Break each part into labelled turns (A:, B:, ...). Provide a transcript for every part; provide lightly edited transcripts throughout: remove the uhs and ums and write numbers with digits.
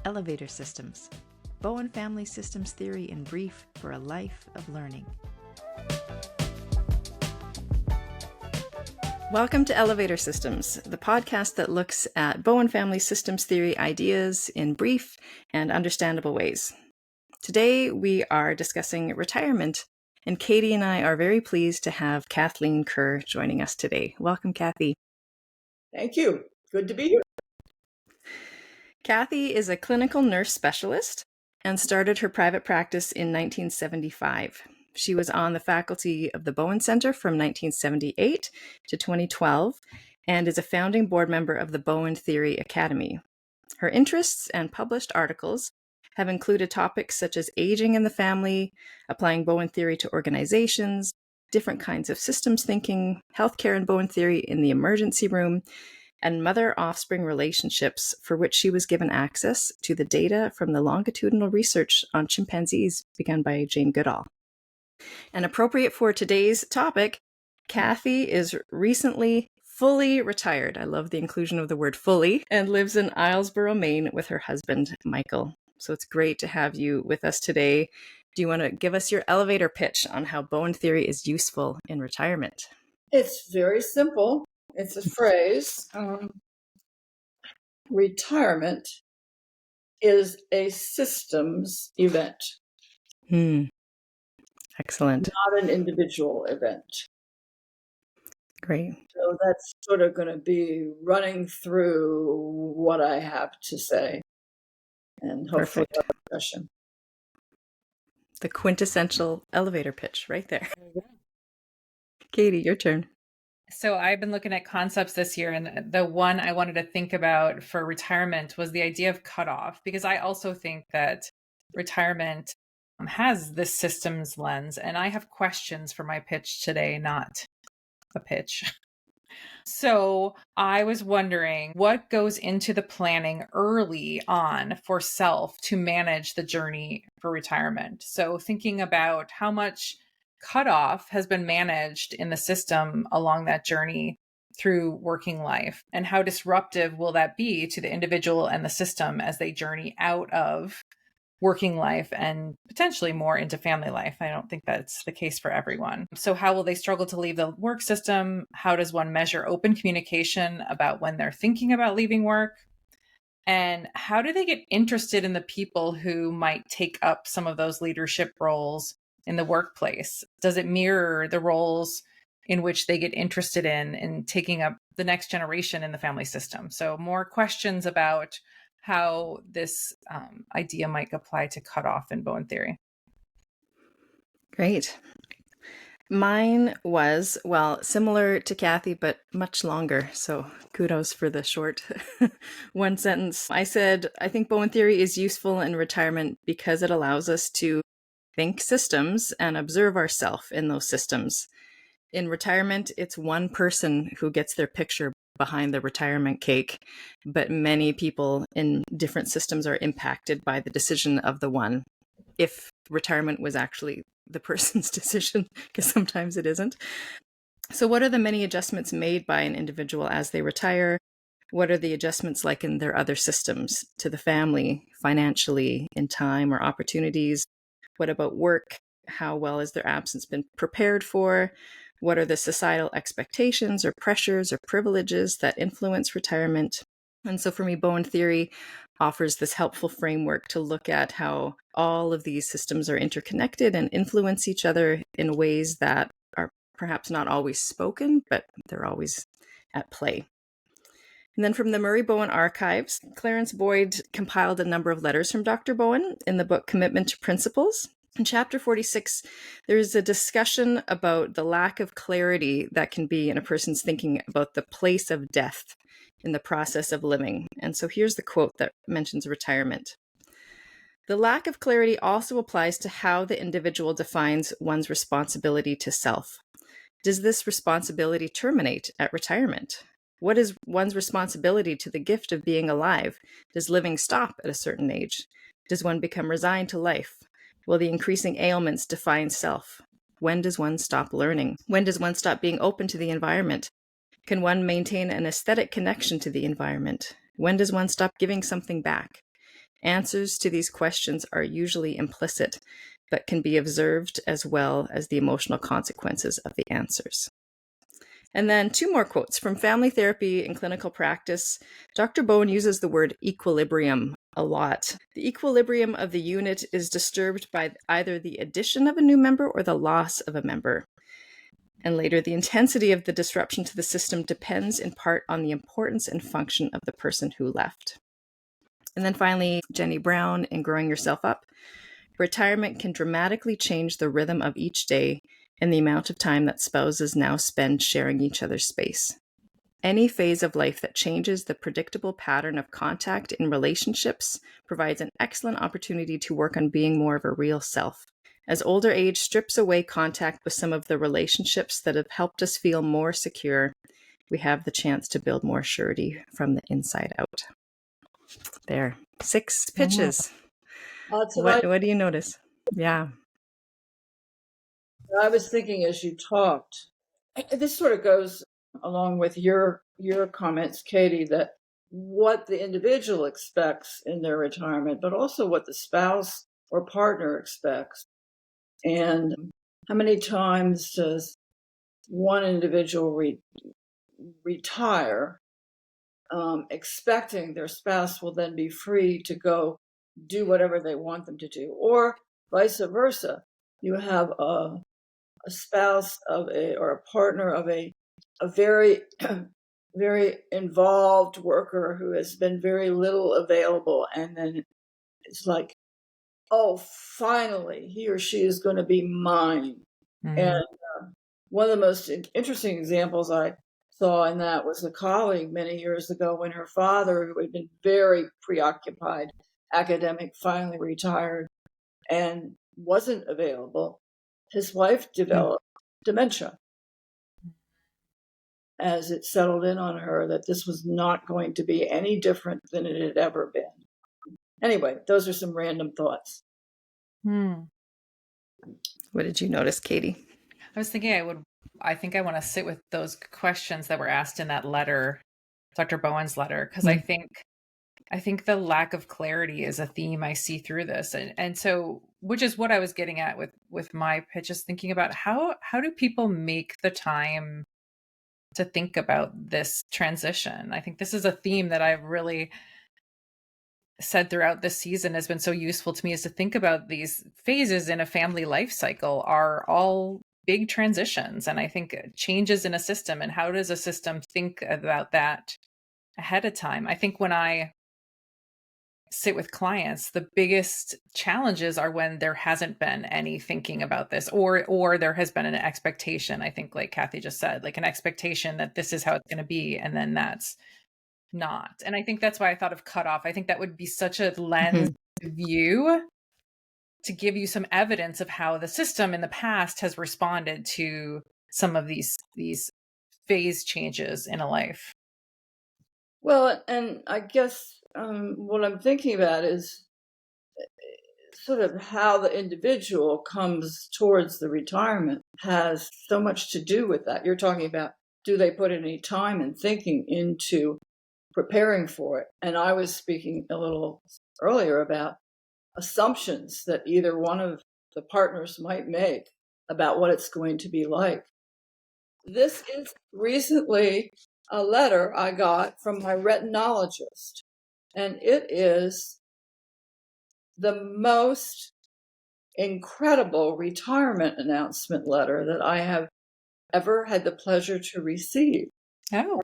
A: Elevator systems. Bowen family systems theory in brief for a life of learning. Welcome to Elevator Systems, the podcast that looks at Bowen family systems theory ideas in brief and understandable ways. Today we are discussing retirement, and Katie and I are very pleased to have Kathleen Kerr joining us today. Welcome, Kathy.
B: Thank you. Good to be here.
A: Kathy is a clinical nurse specialist and started her private practice in 1975. She was on the faculty of the Bowen Center from 1978 to 2012 and is a founding board member of the Bowen Theory Academy. Her interests and published articles have included topics such as aging in the family, applying Bowen theory to organizations, different kinds of systems thinking, healthcare and Bowen theory in the emergency room, and mother-offspring relationships, for which she was given access to the data from the longitudinal research on chimpanzees begun by Jane Goodall. And appropriate for today's topic, Kathy is recently fully retired. I love the inclusion of the word fully, and lives in Islesboro, Maine with her husband, Michael. So it's great to have you with us today. Do you want to give us your elevator pitch on how Bowen theory is useful in retirement?
B: It's very simple. It's a phrase. Retirement is a systems event.
A: Excellent.
B: Not an individual event.
A: Great.
B: So that's sort of going to be running through what I have to say. And hopefully our discussion.
A: The quintessential elevator pitch right there. Katie, your turn.
C: So I've been looking at concepts this year, and the one I wanted to think about for retirement was the idea of cutoff, because I also think that retirement has this systems lens, and I have questions for my pitch today, not a pitch. So I was wondering what goes into the planning early on for self to manage the journey for retirement. So thinking about how much cutoff has been managed in the system along that journey through working life, and how disruptive will that be to the individual and the system as they journey out of working life and potentially more into family life. I don't think that's the case for everyone. So how will they struggle to leave the work system? How does one measure open communication about when they're thinking about leaving work? And how do they get interested in the people who might take up some of those leadership roles in the workplace? Does it mirror the roles in which they get interested in taking up the next generation in the family system? So more questions about how this idea might apply to cutoff in Bowen theory.
A: Great. Mine was, well, similar to Kathy, but much longer. So kudos for the short one sentence. I said, I think Bowen theory is useful in retirement because it allows us to think systems and observe ourselves in those systems. In retirement, it's one person who gets their picture behind the retirement cake, but many people in different systems are impacted by the decision of the one. If retirement was actually the person's decision, because sometimes it isn't. So what are the many adjustments made by an individual as they retire? What are the adjustments like in their other systems to the family, financially, in time or opportunities? What about work? How well has their absence been prepared for? What are the societal expectations or pressures or privileges that influence retirement? And so for me, Bowen theory offers this helpful framework to look at how all of these systems are interconnected and influence each other in ways that are perhaps not always spoken, but they're always at play. And then from the Murray Bowen archives, Clarence Boyd compiled a number of letters from Dr. Bowen in the book Commitment to Principles. In chapter 46, there's a discussion about the lack of clarity that can be in a person's thinking about the place of death in the process of living. And so here's the quote that mentions retirement. The lack of clarity also applies to how the individual defines one's responsibility to self. Does this responsibility terminate at retirement? What is one's responsibility to the gift of being alive? Does living stop at a certain age? Does one become resigned to life? Will the increasing ailments define self? When does one stop learning? When does one stop being open to the environment? Can one maintain an aesthetic connection to the environment? When does one stop giving something back? Answers to these questions are usually implicit, but can be observed as well as the emotional consequences of the answers. And then 2 more quotes from family therapy and clinical practice. Dr. Bowen uses the word equilibrium a lot. The equilibrium of the unit is disturbed by either the addition of a new member or the loss of a member. And later, the intensity of the disruption to the system depends in part on the importance and function of the person who left. And then finally, Jenny Brown in Growing Yourself Up. Retirement can dramatically change the rhythm of each day and the amount of time that spouses now spend sharing each other's space. Any phase of life that changes the predictable pattern of contact in relationships provides an excellent opportunity to work on being more of a real self. As older age strips away contact with some of the relationships that have helped us feel more secure, we have the chance to build more surety from the inside out. There, 6 pitches. What do you notice? Yeah.
B: I was thinking as you talked, this sort of goes along with your comments, Katie, that what the individual expects in their retirement, but also what the spouse or partner expects. And how many times does one individual retire expecting their spouse will then be free to go do whatever they want them to do, or vice versa? You have a spouse or a partner of a very very involved worker who has been very little available, and then it's like, oh, finally he or she is going to be mine. And one of the most interesting examples I saw in that was a colleague many years ago when her father, who had been very preoccupied academic, finally retired and wasn't available. His wife developed dementia as it settled in on her that this was not going to be any different than it had ever been. Anyway, those are some random thoughts.
A: What did you notice, Katie?
C: I was thinking I think I want to sit with those questions that were asked in that letter, Dr. Bowen's letter, because I think the lack of clarity is a theme I see through this. And so, which is what I was getting at with my pitch, is thinking about how do people make the time to think about this transition? I think this is a theme that I've really said throughout this season has been so useful to me, is to think about these phases in a family life cycle are all big transitions. And I think changes in a system, and how does a system think about that ahead of time? I think when I sit with clients, the biggest challenges are when there hasn't been any thinking about this, or there has been an expectation. I think, like Kathy just said, like an expectation that this is how it's going to be, and then that's not. And I think that's why I thought of cutoff. I think that would be such a lens view to give you some evidence of how the system in the past has responded to some of these phase changes in a life.
B: Well, and I guess what I'm thinking about is sort of how the individual comes towards the retirement has so much to do with that. You're talking about, do they put any time and thinking into preparing for it? And I was speaking a little earlier about assumptions that either one of the partners might make about what it's going to be like. This is recently a letter I got from my retinologist, and it is the most incredible retirement announcement letter that I have ever had the pleasure to receive.
C: Oh.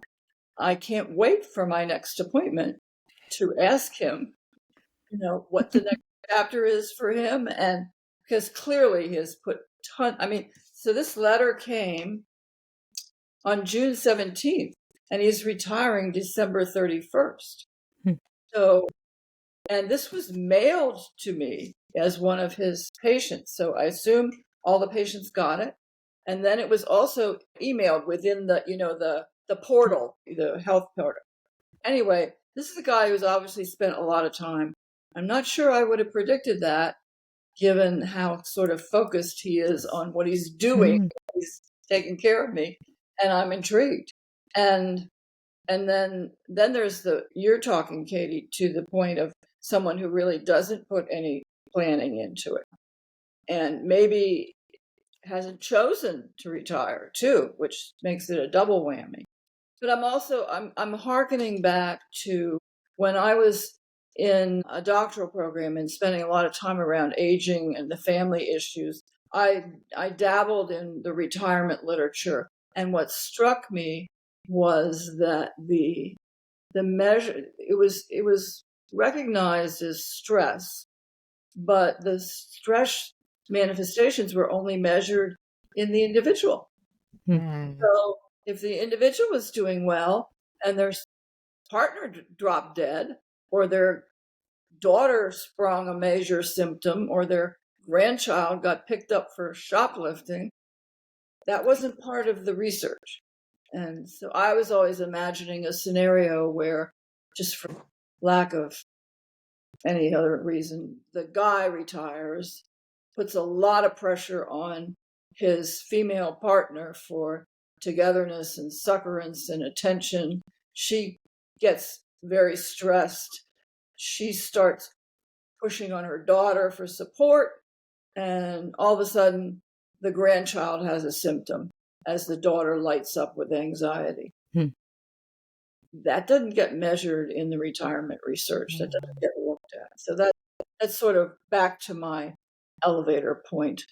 B: I can't wait for my next appointment to ask him, what the next chapter is for him. And because clearly he has put so this letter came on June 17th, and he's retiring December 31st. So, and this was mailed to me as one of his patients. So I assume all the patients got it. And then it was also emailed within the portal, the health portal. Anyway, this is a guy who's obviously spent a lot of time. I'm not sure I would have predicted that, given how sort of focused he is on what he's doing. He's taking care of me, and I'm intrigued. And then there's you're talking, Katie, to the point of someone who really doesn't put any planning into it and maybe hasn't chosen to retire too, which makes it a double whammy. But I'm hearkening back to when I was in a doctoral program and spending a lot of time around aging and the family issues. I dabbled in the retirement literature, and what struck me was that the measure it was recognized as stress, but the stress manifestations were only measured in the individual. So if the individual was doing well and their partner dropped dead, or their daughter sprung a major symptom, or their grandchild got picked up for shoplifting, that wasn't part of the research. And so I was always imagining a scenario where, just for lack of any other reason, the guy retires, puts a lot of pressure on his female partner for togetherness and succorance and attention. She gets very stressed. She starts pushing on her daughter for support, and all of a sudden the grandchild has a symptom as the daughter lights up with anxiety. That doesn't get measured in the retirement research. That doesn't get looked at. So that's sort of back to my elevator point.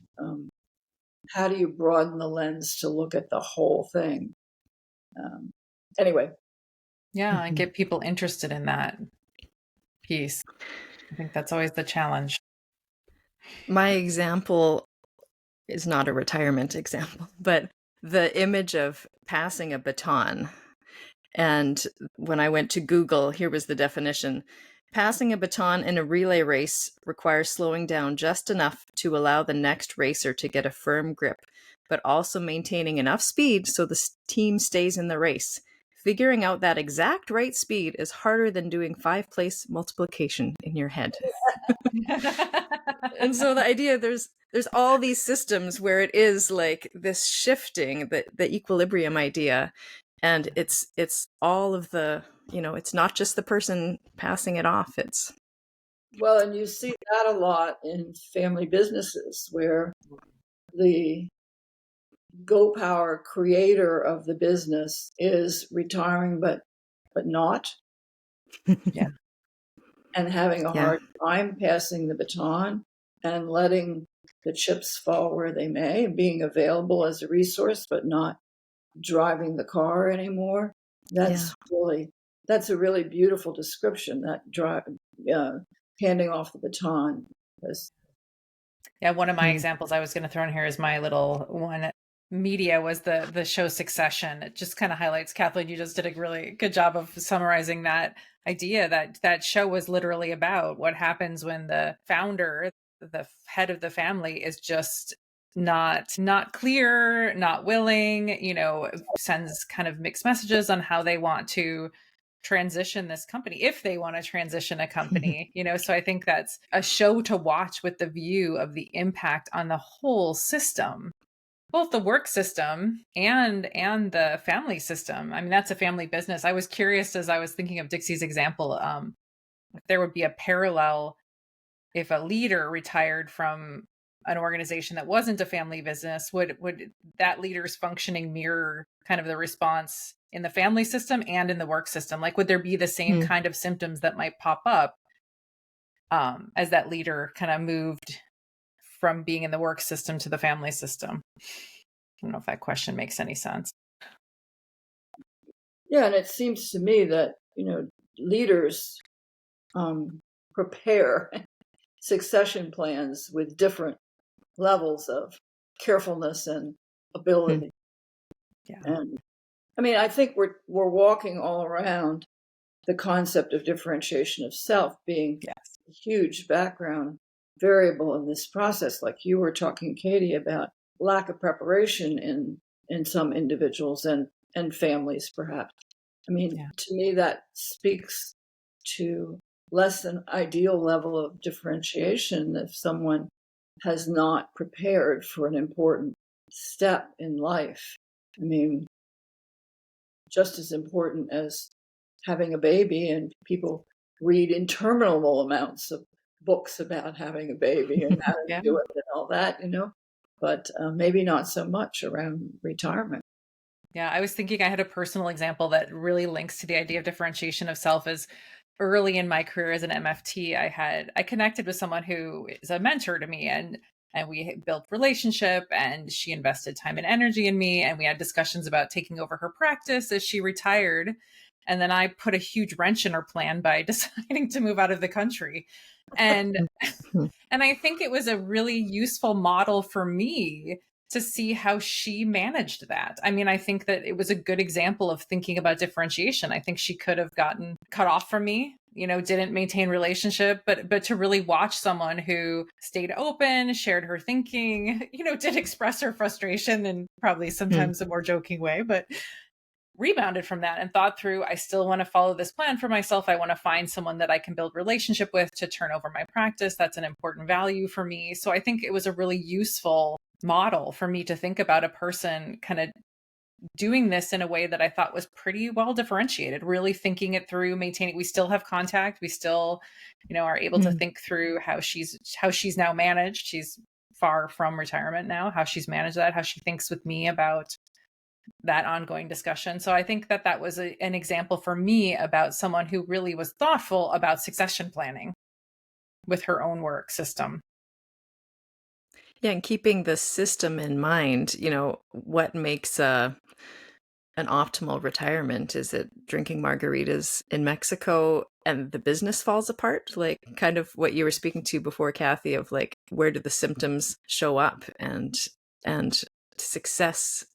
B: How do you broaden the lens to look at the whole thing? Anyway.
C: Yeah, and get people interested in that piece. I think that's always the challenge.
A: My example is not a retirement example, but the image of passing a baton. And when I went to Google, here was the definition. Passing a baton in a relay race requires slowing down just enough to allow the next racer to get a firm grip, but also maintaining enough speed so the team stays in the race. Figuring out that exact right speed is harder than doing 5-place multiplication in your head. And so the idea, there's all these systems where it is like this shifting, the equilibrium idea. And it's all of the, it's not just the person passing it off.
B: Well, and you see that a lot in family businesses where the go power creator of the business is retiring, but not.
C: Yeah.
B: And having a hard time passing the baton and letting the chips fall where they may, and being available as a resource, but not driving the car anymore. That's a really beautiful description, that handing off the baton.
C: Yeah, one of my examples I was going to throw in here is my little one. Media was the show Succession. It just kind of highlights, Kathleen, you just did a really good job of summarizing that idea, that show was literally about what happens when the founder, the head of the family, is just not clear, not willing, sends kind of mixed messages on how they want to transition this company, if they want to transition a company. So I think that's a show to watch with the view of the impact on the whole system, both the work system and the family system. I mean, that's a family business. I was curious, as I was thinking of Dixie's example, if there would be a parallel if a leader retired from an organization that wasn't a family business. Would that leader's functioning mirror kind of the response in the family system and in the work system? Like, would there be the same kind of symptoms that might pop up as that leader kind of moved from being in the work system to the family system? I don't know if that question makes any sense.
B: Yeah, and it seems to me that, leaders prepare succession plans with different levels of carefulness and ability.
C: Yeah.
B: And I mean, I think we're walking all around the concept of differentiation of self being a huge background variable in this process. Like you were talking, Katie, about lack of preparation in some individuals and families, perhaps. I mean, to me, that speaks to less than ideal level of differentiation if someone has not prepared for an important step in life. I mean, just as important as having a baby, and people read interminable amounts of books about having a baby and how to
C: Yeah.
B: do it and all that, but maybe not so much around retirement.
C: Yeah, I was thinking I had a personal example that really links to the idea of differentiation of self. As early in my career as an MFT, I connected with someone who is a mentor to me, and we built relationship, and she invested time and energy in me, and we had discussions about taking over her practice as she retired. And then I put a huge wrench in her plan by deciding to move out of the country. And and I think it was a really useful model for me to see how she managed that. I mean, I think that it was a good example of thinking about differentiation. I think she could have gotten cut off from me, didn't maintain relationship, but to really watch someone who stayed open, shared her thinking, did express her frustration in probably sometimes a more joking way, but rebounded from that and thought through, I still want to follow this plan for myself. I want to find someone that I can build relationship with to turn over my practice. That's an important value for me. So I think it was a really useful model for me to think about a person kind of doing this in a way that I thought was pretty well differentiated, really thinking it through, maintaining. We still have contact. We still, are able to think through how she's now managed. She's far from retirement now, how she's managed that, how she thinks with me about that ongoing discussion. So I think that was an example for me about someone who really was thoughtful about succession planning with her own work system.
A: Yeah, and keeping the system in mind, what makes an optimal retirement? Is it drinking margaritas in Mexico and the business falls apart? Like kind of what you were speaking to before, Kathy, of like, where do the symptoms show up, and success,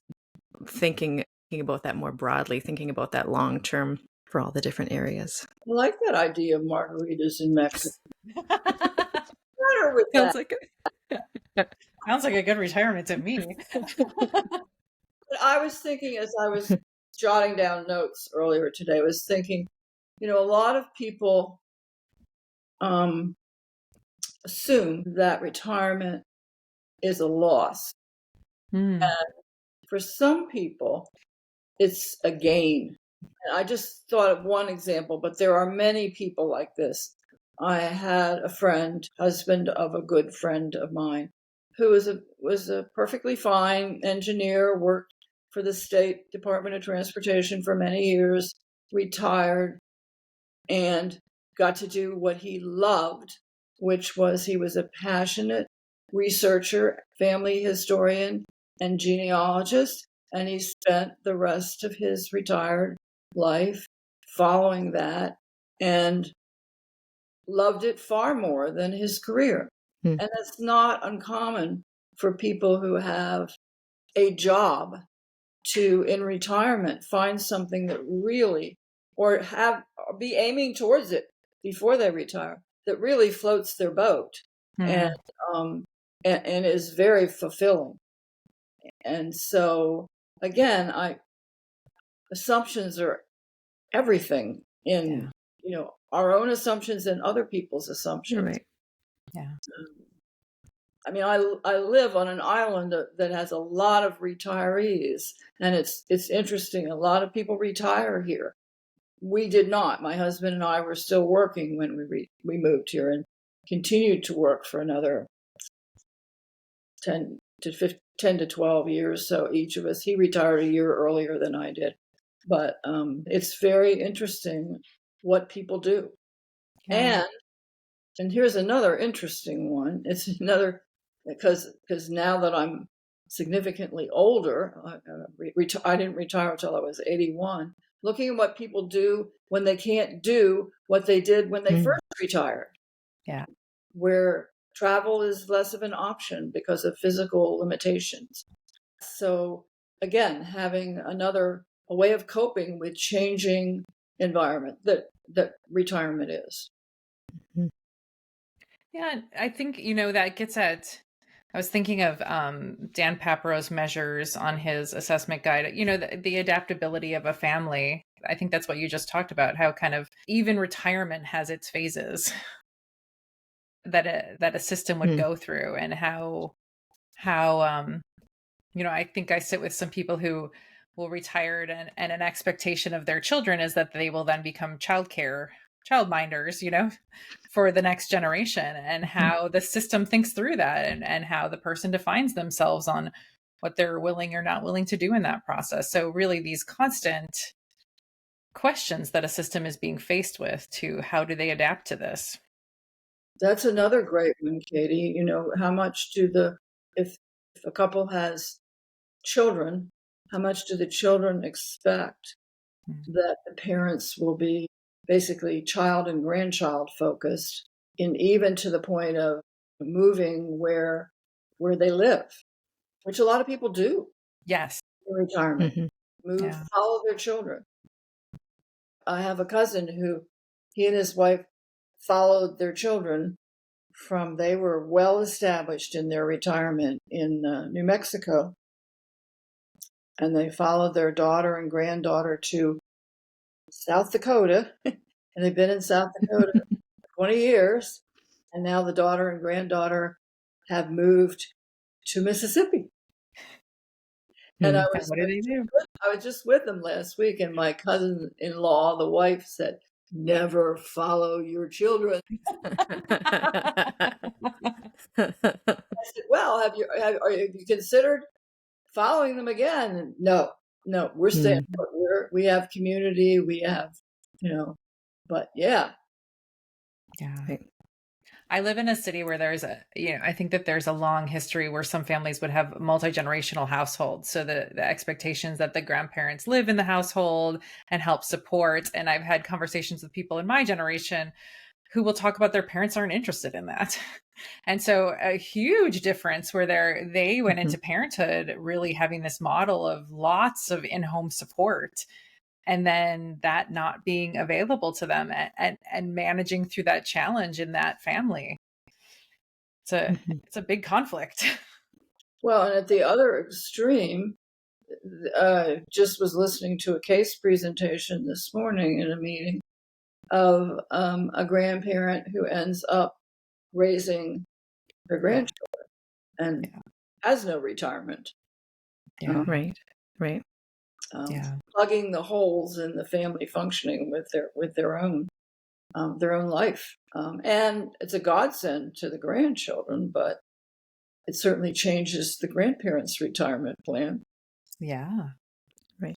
A: thinking about that more broadly, thinking about that long term for all the different areas.
B: I like that idea of margaritas in Mexico. Better with
A: Sounds
B: that.
C: Sounds like a good retirement to me.
B: But I was thinking, as I was jotting down notes earlier today, I was thinking, a lot of people assume that retirement is a loss. And for some people, it's a gain. And I just thought of one example, but there are many people like this. I had a friend, husband of a good friend of mine, who was a perfectly fine engineer, worked for the State Department of Transportation for many years, retired, and got to do what he loved, which was he was a passionate researcher, family historian, and genealogist, and he spent the rest of his retired life following that and loved it far more than his career. And that's not uncommon for people who have a job to, in retirement, find something that really, or be aiming towards it before they retire, that really floats their boat and is very fulfilling. And so, again, assumptions are everything in, our own assumptions and other people's assumptions.
A: Right.
C: Yeah.
B: I mean, I live on an island that has a lot of retirees, and it's interesting. A lot of people retire here. We did not. My husband and I were still working when we moved here, and continued to work for another 10 to 12 years. So each of us. He retired a year earlier than I did, but it's very interesting what people do.
C: Yeah.
B: And here's another interesting one. It's another, because now that I'm significantly older, I didn't retire until I was 81. Looking at what people do when they can't do what they did when they first retired.
C: Yeah.
B: Where travel is less of an option because of physical limitations. So again, having a way of coping with changing environment that retirement is.
C: Yeah, I think, that gets at, I was thinking of Dan Paparow's measures on his assessment guide, the adaptability of a family. I think that's what you just talked about, how kind of even retirement has its phases that a system would go through, and how I think I sit with some people who will retire, and an expectation of their children is that they will then become childcare childminders, for the next generation, and how the system thinks through that, and how the person defines themselves on what they're willing or not willing to do in that process. So really these constant questions that a system is being faced with to how do they adapt to this?
B: That's another great one, Katie. How much if a couple has children, how much do the children expect that the parents will be basically child and grandchild focused, and even to the point of moving where they live, which a lot of people do.
C: Yes.
B: In retirement. Move,
C: Yeah.
B: follow their children. I have a cousin who he and his wife followed their children from they were well established in their retirement in New Mexico, and they followed their daughter and granddaughter to South Dakota, and they've been in South Dakota for 20 years, and now the daughter and granddaughter have moved to Mississippi. And
C: What do they do?
B: I was just with them last week, and my cousin-in-law, the wife, said, "Never follow your children." I said, "Well, have you considered following them again?" No, we're staying. We have community. We have, but yeah.
C: Yeah. I live in a city where there's I think that there's a long history where some families would have multi-generational households. So the expectations that the grandparents live in the household and help support. And I've had conversations with people in my generation who will talk about their parents aren't interested in that. And so a huge difference where they went into parenthood really having this model of lots of in-home support, and then that not being available to them, and managing through that challenge in that family. It's a big conflict.
B: Well, and at the other extreme, just was listening to a case presentation this morning in a meeting of a grandparent who ends up raising her grandchildren and has no retirement.
A: Right.
B: Plugging the holes in the family functioning with their own life, and it's a godsend to the grandchildren, but it certainly changes the grandparents' retirement plan.
C: Yeah.
A: Right.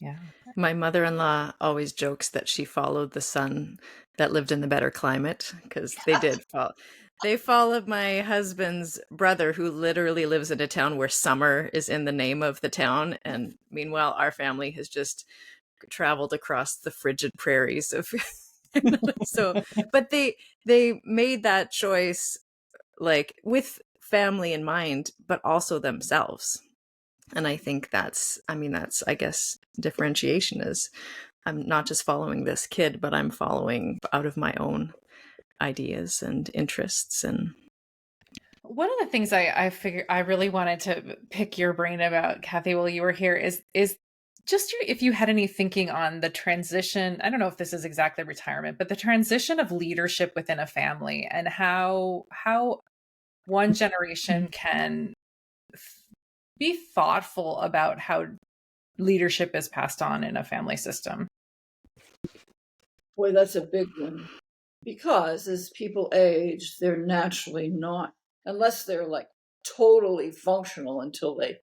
C: Yeah.
A: My mother-in-law always jokes that she followed the son that lived in the better climate, because they did follow. They followed my husband's brother, who literally lives in a town where summer is in the name of the town. And meanwhile, our family has just traveled across the frigid prairies of but they made that choice like with family in mind, but also themselves. And I think that's I guess differentiation is I'm not just following this kid, but I'm following out of my own ideas and interests. And
C: one of the things I figured I really wanted to pick your brain about, Kathy, while you were here is just if you had any thinking on the transition. I don't know if this is exactly retirement, but the transition of leadership within a family, and how one generation can be thoughtful about how leadership is passed on in a family system.
B: Boy, that's a big one, because as people age, they're naturally not, unless they're like totally functional until they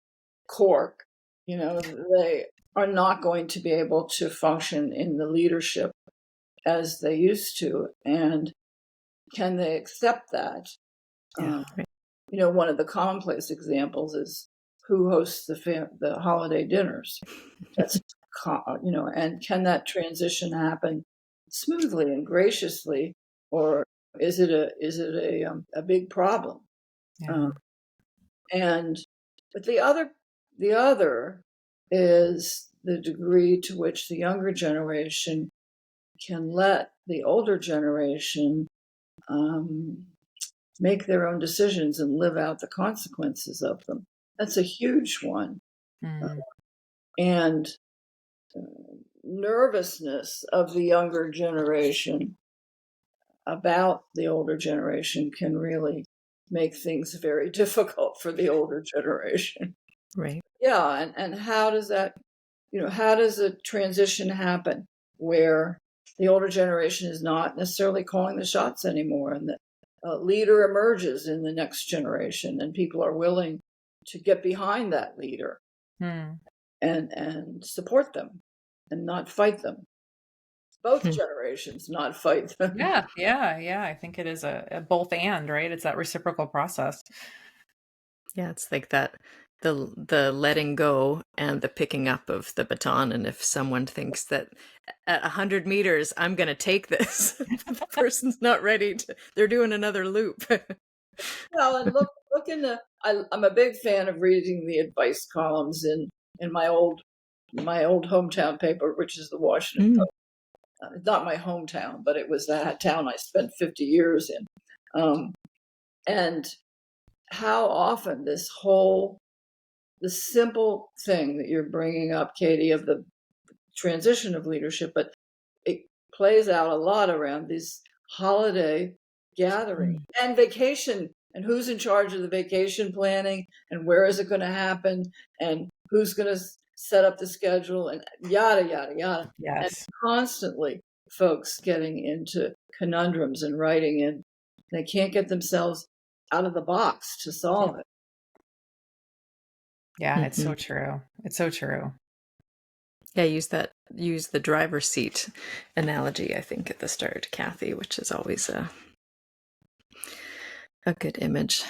B: cork, they are not going to be able to function in the leadership as they used to. And can they accept that? One of the commonplace examples is who hosts the holiday dinners. That's and can that transition happen smoothly and graciously, or is it a big problem?
C: Yeah.
B: But the other is the degree to which the younger generation can let the older generation make their own decisions and live out the consequences of them. That's a huge one. And nervousness of the younger generation about the older generation can really make things very difficult for the older generation.
A: Right.
B: Yeah, and how does that, how does a transition happen where the older generation is not necessarily calling the shots anymore, and that a leader emerges in the next generation, and people are willing to get behind that leader and support them and not fight them. Both generations not fight them.
C: Yeah. I think it is a both and, right? It's that reciprocal process.
A: Yeah, it's like that, the letting go and the picking up of the baton. And if someone thinks that at 100 meters, I'm going to take this, the person's not ready to, they're doing another loop.
B: Well, and look in the. I'm a big fan of reading the advice columns in my old hometown paper, which is the Washington Post. It's not my hometown, but it was that town I spent 50 years in. And how often the simple thing that you're bringing up, Katie, of the transition of leadership, but it plays out a lot around these holiday gatherings and vacation, and who's in charge of the vacation planning, and where is it going to happen, and who's going to set up the schedule, and yada, yada, yada.
C: Yes.
B: And constantly folks getting into conundrums and writing in. They can't get themselves out of the box to solve it.
C: Yeah, it's so true. It's so true.
A: Yeah, use the driver's seat analogy, I think, at the start, Kathy, which is always a good image.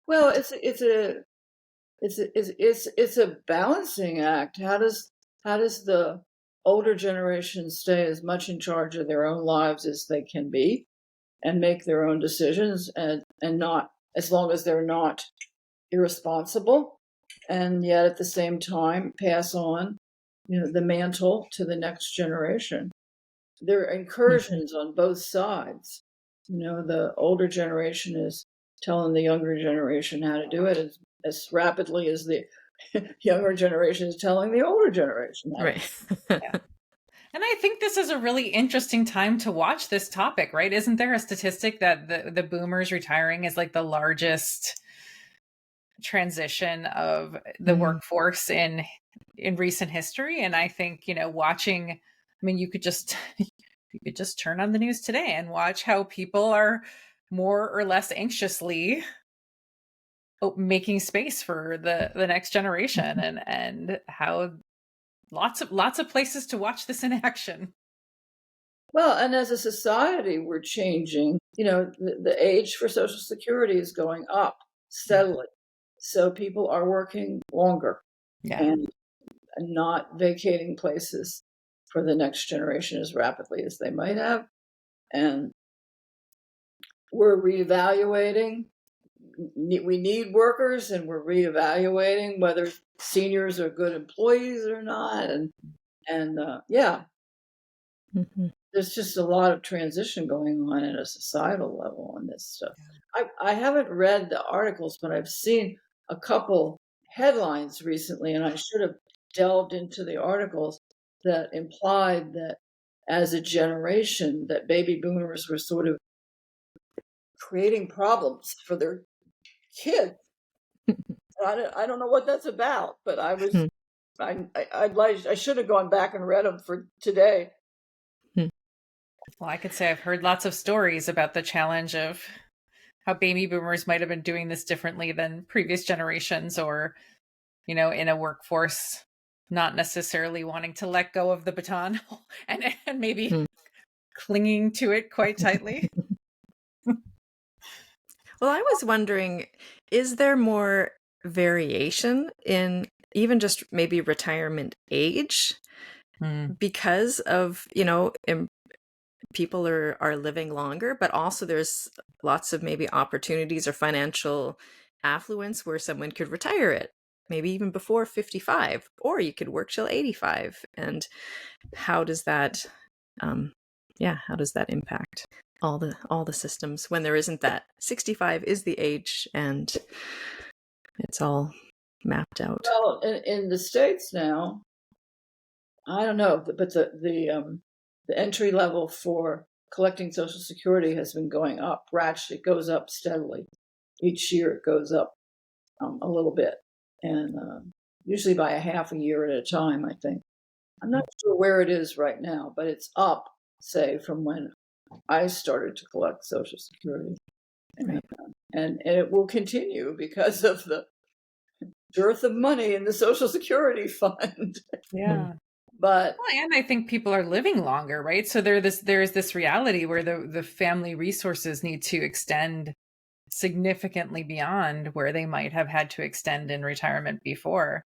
B: Well, it's a balancing act. How does the older generation stay as much in charge of their own lives as they can be, and make their own decisions, and not, as long as they're not irresponsible, and yet at the same time pass on, the mantle to the next generation. There are incursions on both sides. The older generation is telling the younger generation how to do it as rapidly as the younger generation is telling the older generation how
A: right.
C: Yeah. And I think this is a really interesting time to watch this topic, right? Isn't there a statistic that the boomers retiring is like the largest transition of the workforce in recent history? And I think, watching, I mean, you could just turn on the news today and watch how people are more or less anxiously making space for the next generation, and how lots of places to watch this in action.
B: Well, and as a society, we're changing. The age for Social Security is going up steadily. So people are working longer and not vacating places for the next generation as rapidly as they might have. And we're reevaluating. We need workers, and we're reevaluating whether seniors are good employees or not. And there's just a lot of transition going on at a societal level on this stuff. I haven't read the articles, but I've seen a couple headlines recently, and I should have delved into the articles that implied that as a generation that baby boomers were sort of creating problems for their kids. I don't know what that's about, but I should have gone back and read them for today.
C: Well, I could say I've heard lots of stories about the challenge of how baby boomers might have been doing this differently than previous generations, or, in a workforce not necessarily wanting to let go of the baton and maybe clinging to it quite tightly.
A: Well, I was wondering, is there more variation in even just maybe retirement age because of, people are living longer, but also there's lots of maybe opportunities or financial affluence where someone could retire at maybe even before 55, or you could work till 85. And how does that, how does that impact all the systems when there isn't that 65 is the age and it's all mapped out?
B: Well, in the States now, I don't know, but the entry level for collecting Social Security has been going up. It goes up steadily. Each year it goes up a little bit, and usually by a half a year at a time, I think. I'm not sure where it is right now, but it's up, say, from when I started to collect Social Security.
A: Right.
B: And it will continue because of the dearth of money in the Social Security fund.
C: Yeah.
B: But
C: Well, and I think people are living longer, right? So there's this reality where the family resources need to extend significantly beyond where they might have had to extend in retirement before.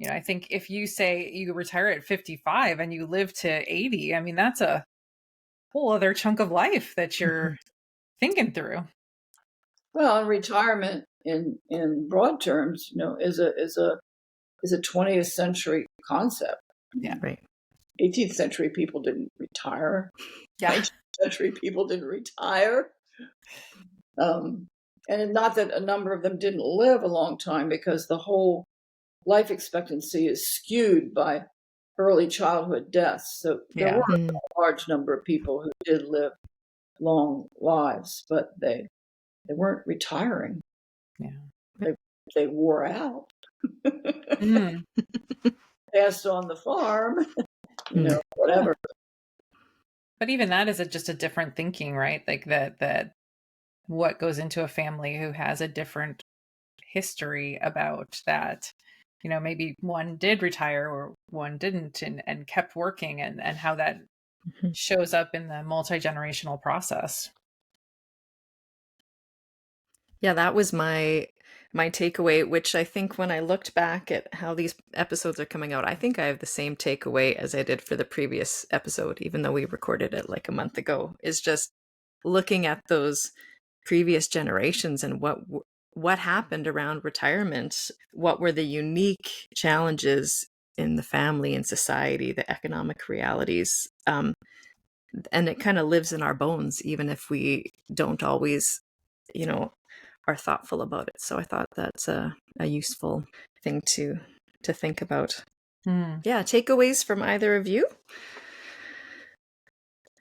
C: I think if you say you retire at 55 and you live to 80, I mean, that's a whole other chunk of life that you're thinking through.
B: well, and retirement in broad terms, is a 20th century concept.
C: Yeah.
A: Right.
B: 18th century people didn't retire.
C: Yeah.
B: 19th century people didn't retire. And not that a number of them didn't live a long time, because the whole life expectancy is skewed by early childhood deaths. So there were a large number of people who did live long lives, but they weren't retiring.
C: Yeah.
B: They wore out.
C: Mm.
B: Passed on the farm, whatever.
C: But even that is just a different thinking, right? Like that what goes into a family who has a different history about that. Maybe one did retire or one didn't and kept working, and how that shows up in the multi-generational process.
A: Yeah, that was my takeaway, which I think when I looked back at how these episodes are coming out, I think I have the same takeaway as I did for the previous episode, even though we recorded it like a month ago, is just looking at those previous generations and what happened around retirement, what were the unique challenges in the family and society, the economic realities. And it kind of lives in our bones, even if we don't always, are thoughtful about it. So I thought that's a useful thing to think about. Yeah, takeaways from either of you?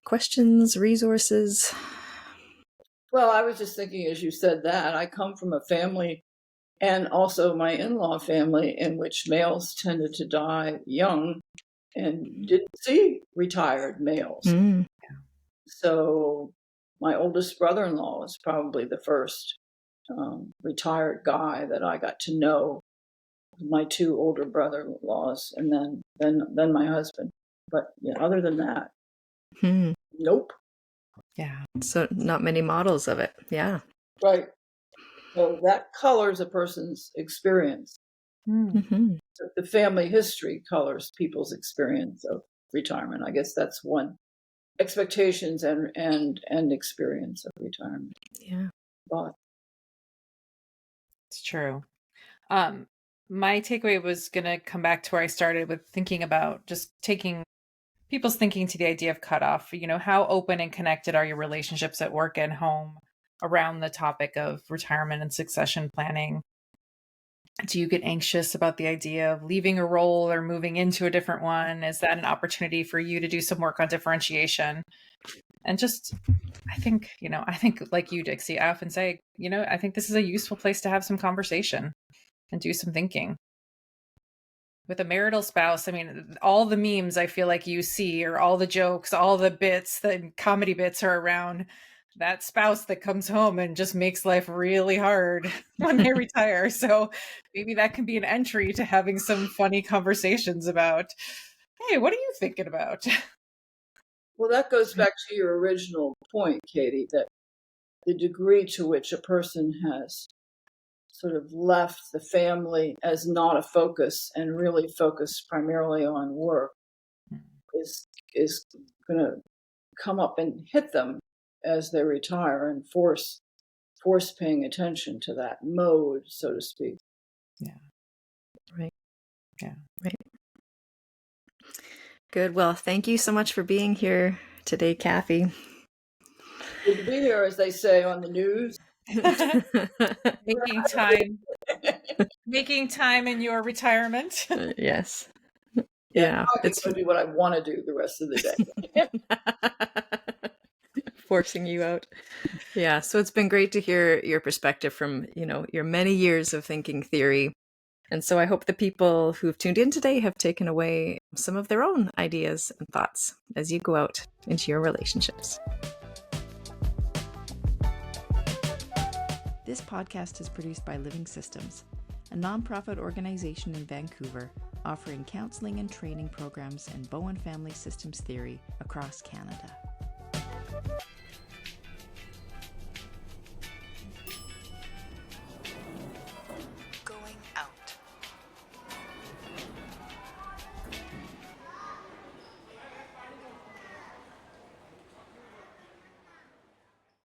A: Questions, resources?
B: Well, I was just thinking as you said that, I come from a family, and also my in-law family, in which males tended to die young and didn't see retired males. So my oldest brother-in-law was probably the first retired guy that I got to know. My two older brother-in-laws, and then my husband. But other than that, nope.
A: Yeah. So not many models of it. Yeah.
B: Right. So that colors a person's experience. So the family history colors people's experience of retirement. I guess that's one. Expectations and experience of retirement.
A: Yeah.
B: But
C: It's true. My takeaway was going to come back to where I started with thinking about just taking people's thinking to the idea of cutoff. How open and connected are your relationships at work and home around the topic of retirement and succession planning? Do you get anxious about the idea of leaving a role or moving into a different one? Is that an opportunity for you to do some work on differentiation? And just, I think like you, Dixie, I often say, I think this is a useful place to have some conversation and do some thinking. With a marital spouse, I mean, all the memes I feel like you see, or all the jokes, all the bits, the comedy bits are around that spouse that comes home and just makes life really hard when they retire. So maybe that can be an entry to having some funny conversations about, hey, what are you thinking about?
B: well, that goes back to your original point, Katie, that the degree to which a person has sort of left the family as not a focus and really focused primarily on work is going to come up and hit them as they retire and force paying attention to that mode, so to speak.
C: Yeah.
A: Right.
C: Yeah.
A: Right. Good. Well, thank you so much for being here today, Kathy.
B: Good to be here, as they say on the news.
C: making time in your retirement.
A: Yes.
B: Yeah. It's going to do what I want to do the rest of the day.
A: Forcing you out. Yeah. So it's been great to hear your perspective from, your many years of thinking theory. And so I hope the people who've tuned in today have taken away some of their own ideas and thoughts as you go out into your relationships. This podcast is produced by Living Systems, a nonprofit organization in Vancouver offering counseling and training programs in Bowen family systems theory across Canada.